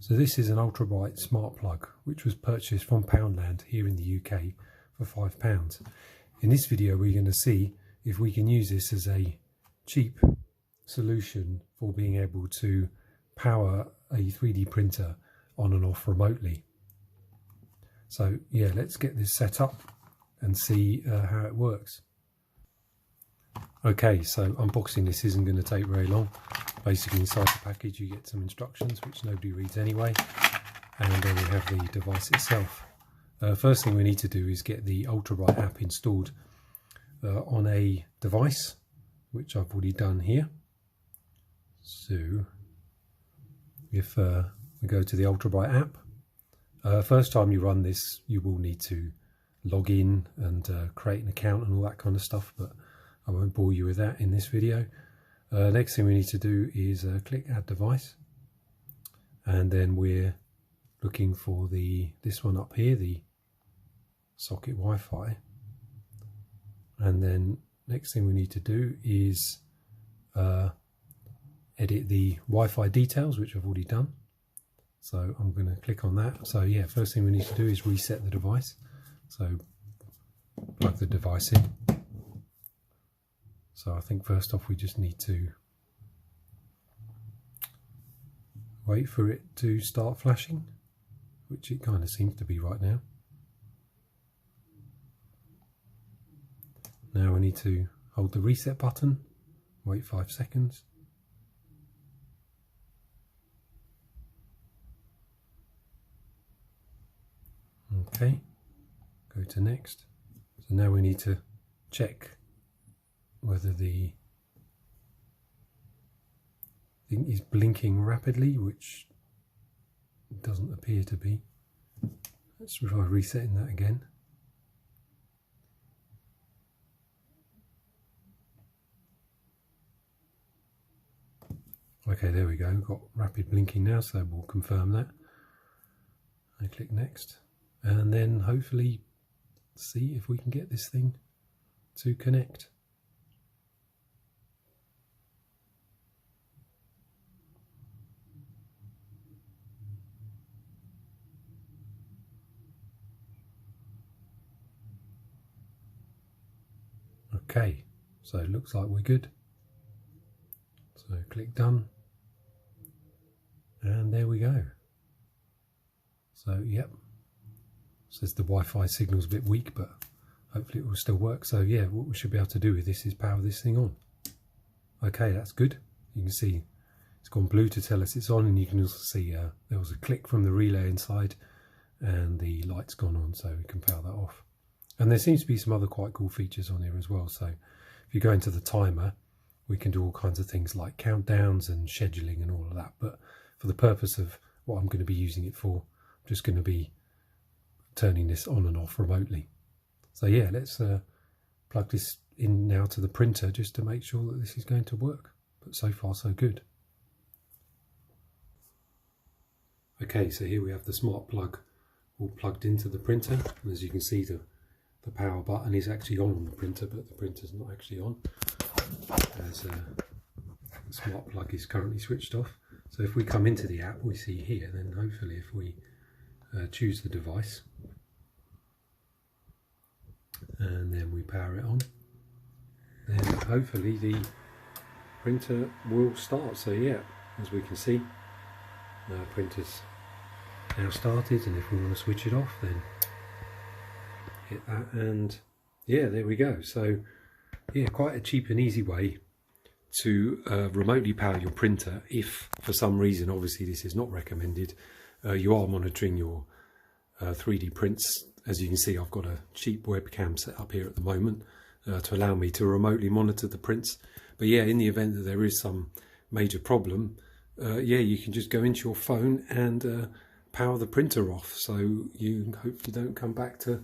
So this is an Ultrabrite Smart Plug which was purchased from Poundland here in the UK for £5. In this video we're going to see if we can use this as a cheap solution for being able to power a 3D printer on and off remotely. So yeah, let's get this set up and see how it works. Okay, so unboxing this isn't going to take very long. Basically inside the package you get some instructions which nobody reads anyway, and then we have the device itself. First thing we need to do is get the Ultrabrite app installed on a device, which I've already done here. So if we go to the Ultrabrite app, first time you run this you will need to log in and create an account and all that kind of stuff, but I won't bore you with that in this video. Next thing we need to do is click add device, and then we're looking for this one up here, the socket Wi-Fi, and then next thing we need to do is edit the Wi-Fi details, which I've already done. So I'm going to click on that. So yeah, first thing we need to do is reset the device. So plug the device in. So I think first off we just need to wait for it to start flashing, which it kind of seems to be right now. Now we need to hold the reset button, wait 5 seconds. Okay, go to next. So now we need to check whether the thing is blinking rapidly, which doesn't appear to be. Let's try resetting that again. Okay, there we go, got rapid blinking now, so we'll confirm that. I click next, and then hopefully see if we can get this thing to connect. Okay, so it looks like we're good. So click done, and there we go. So yep, says the Wi-Fi signal's a bit weak, but hopefully it will still work. So yeah, what we should be able to do with this is power this thing on. Okay, that's good. You can see it's gone blue to tell us it's on, and you can also see there was a click from the relay inside and the light's gone on, so we can power that off. And there seems to be some other quite cool features on here as well. So if you go into the timer, we can do all kinds of things like countdowns and scheduling and all of that. But for the purpose of what I'm going to be using it for, I'm just going to be turning this on and off remotely. So yeah, let's plug this in now to the printer just to make sure that this is going to work. But so far so good. Okay, so here we have the smart plug all plugged into the printer, and as you can see the power button is actually on the printer, but the printer's not actually on, as the smart plug is currently switched off. So if we come into the app we see here, then hopefully if we choose the device and then we power it on, then hopefully the printer will start. So yeah, as we can see, the printer's now started, and if we want to switch it off then hit that, and yeah, there we go. So yeah, quite a cheap and easy way to remotely power your printer if for some reason, obviously this is not recommended, you are monitoring your 3D prints. As you can see, I've got a cheap webcam set up here at the moment to allow me to remotely monitor the prints. But yeah, in the event that there is some major problem, yeah, you can just go into your phone and power the printer off, so you hopefully don't come back to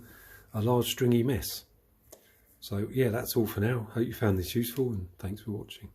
a large stringy mess. So yeah, that's all for now. Hope you found this useful, and thanks for watching.